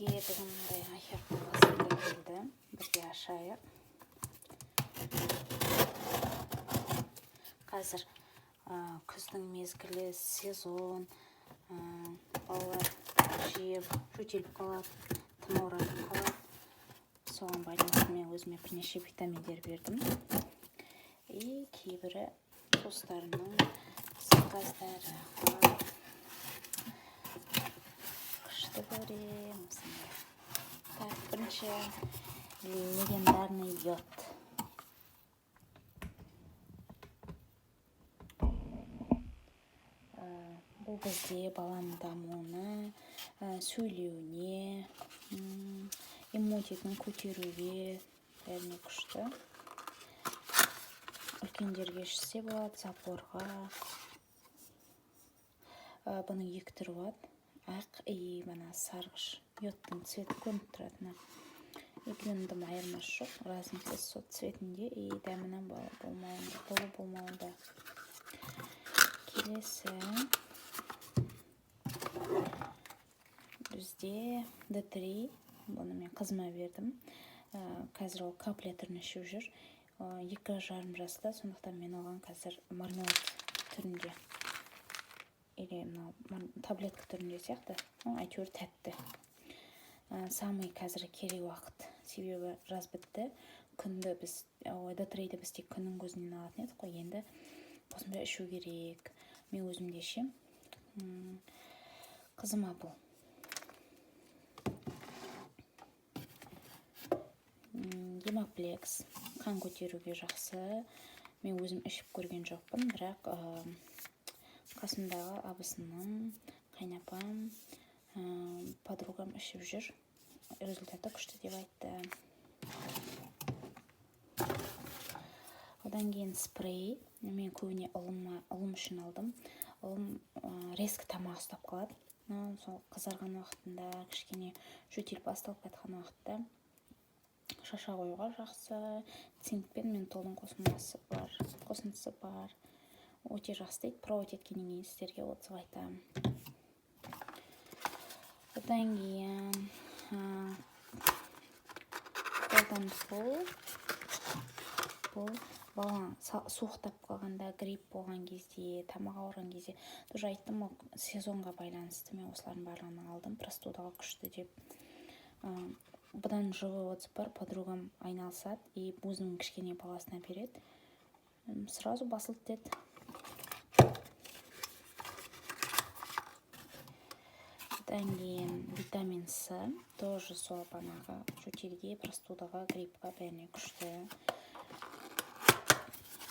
Бізге бүгін мындай айхердің басында келді. Бірге ашайық. Қазір күздің мезгілі, сезон, балалар жиі жөтеліп қалады, тым ауырып қалады. Соған байланысты мен өзіме бірнеше витаминдер бердім. И кейбірі туыстарымның заказдары бар. Күшті көремін осындай. Так, бірінші легендарный йод. Бұл бізде баланың дамуына, сөйлеуіне, иммунитетін көтеруге бәріне күшті. Үлкендерге ішсе болады, запорға. Бұның екі түрі болады. Ақ и сарғыш. Йодтың цветі көрініп тұратыны. Екеуінің дым айырмасы жоқ. Разница сол цветінде и дәмінің болмауында. Келесі бізде D3. Бұны мен қызыма бердім. Қазір ол капля түрін ішіп жүр. 2,5 жаста, сондықтан мен оған қазір мармелад түрінде или таблетка түрінде сияқты, әйтеуір тәтті. Самый қазір керек уақыт, себебі жаз бітті. Күнді біз D3-ді біз тек күннің көзінен алатын едік қой, енді осындай ішу керек. Мен өзімде ішем. Қызыма бұл. Гемоплекс, қан көтеруге жақсы. Мен өзім ішіп көрген жоқпын, бірақ қасымдағы абысыным, қайнапам, подругам ішіп жүр. Результаты күшті деп айтты. Одан кейін спрей. Мен көбіне ұлым үшін алдым. Ұлым резкі тамақ ұстап қалады. Сол қызарған уақытында, кішкене жөтеліп басталып кеткен уақытта шаша қоюға жақсы. Цинк пен ментолдың қосындысы бар. Өте жақсы дейді. Провод еткеннен кейін сіздерге отзыв айтамын. Одан кейін бұл балаң суықтап қалғанда, грипп болған кезде, тамақ ауырған кезде, тоже айттым, сезонға байланысты мен осылардың барлығын алдым. Простудаға күшті деп. Бұдан жылы отзыв бар, подругам айналысады и өзінің кішкене баласына береді. Сразу басылды деді. Одан кейін витамин С, тоже сол банаға, жөтелге, простудаға, гриппқа бәріне күшті.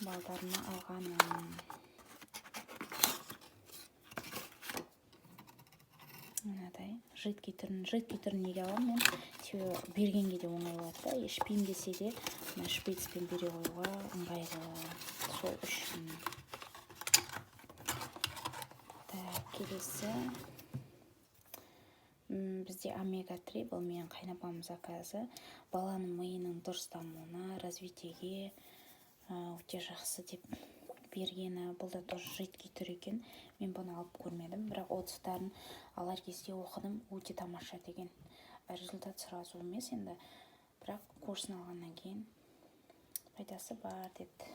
Балдарына алғаным. Мынадай жидкий түрін неге аламын мен? Бергенге де оңай болады. Ішпеймін десе де, шприцпен бере қоюға ыңғайлы. Сол үшін. Келесі бізде омега-3, бұл менің қайнапамның заказы. Баланың миының дұрыс дамуына, развитиеге өте жақсы деп бергені. Бұл да тоже жидкий түр екен. Мен бұны алып көрмедім, бірақ отзывтарын алар кезде оқыдым, өте тамаша деген. Результат сразу емес енді, бірақ курсын алғаннан кейін пайдасы бар деді.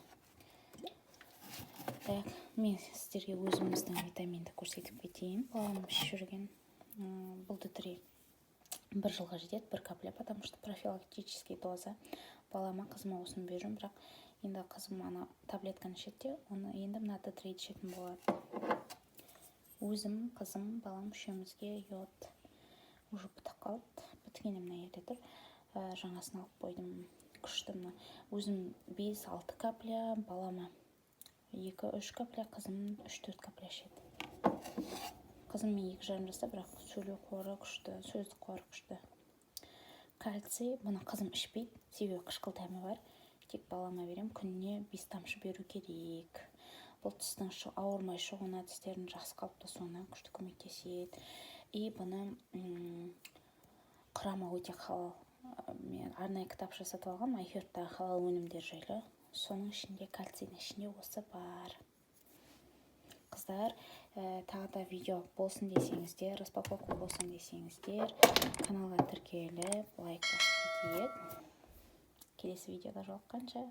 Мен сіздерге өзіміздің витаминді көрсетіп кетейін. Балам ішіп жүрген. Бұл D3 бір жылға жетеді, бір капля, потому что профилактический доза. Балама, қызыма осыны берем, бірақ енді қызым ана таблетканы ішеді, оны енді мына D3 ішетін болады. Өзім, қызым, балам үшеумізге йод уже бітіп қалды. Біткені мына ерде тұр. Жаңасын алып қойдым. Күшті мына. Өзім 5-6 капля, балама 2-3 капля, қызым 3-4 капля ішеді. Қызым мен 2,5 жаста, бірақ сөйлеу қоры күшті, сөздік қоры күшті. Кальций, бұны қызым ішпейді, себебі қышқыл дәмі бар. Тек балама берем, күніне 5 тамшы беру керек. Бұл тістің ауырмай шығуына, тістердің жақсы қалыптасуына күшті көмектеседі. И бұны құрамы өте халал. Мен арнайы кітап жасатып алғам, айхерттағы халал өнімдер жайлы. Соның ішінде, кальцийдің ішінде осы бар. болсаңыздар, тағы да видео болсын десеңіздер, распаковка болсын десеңіздер, каналға тіркеліп лайк басып кетейік. Келесі видеода жолыққанша.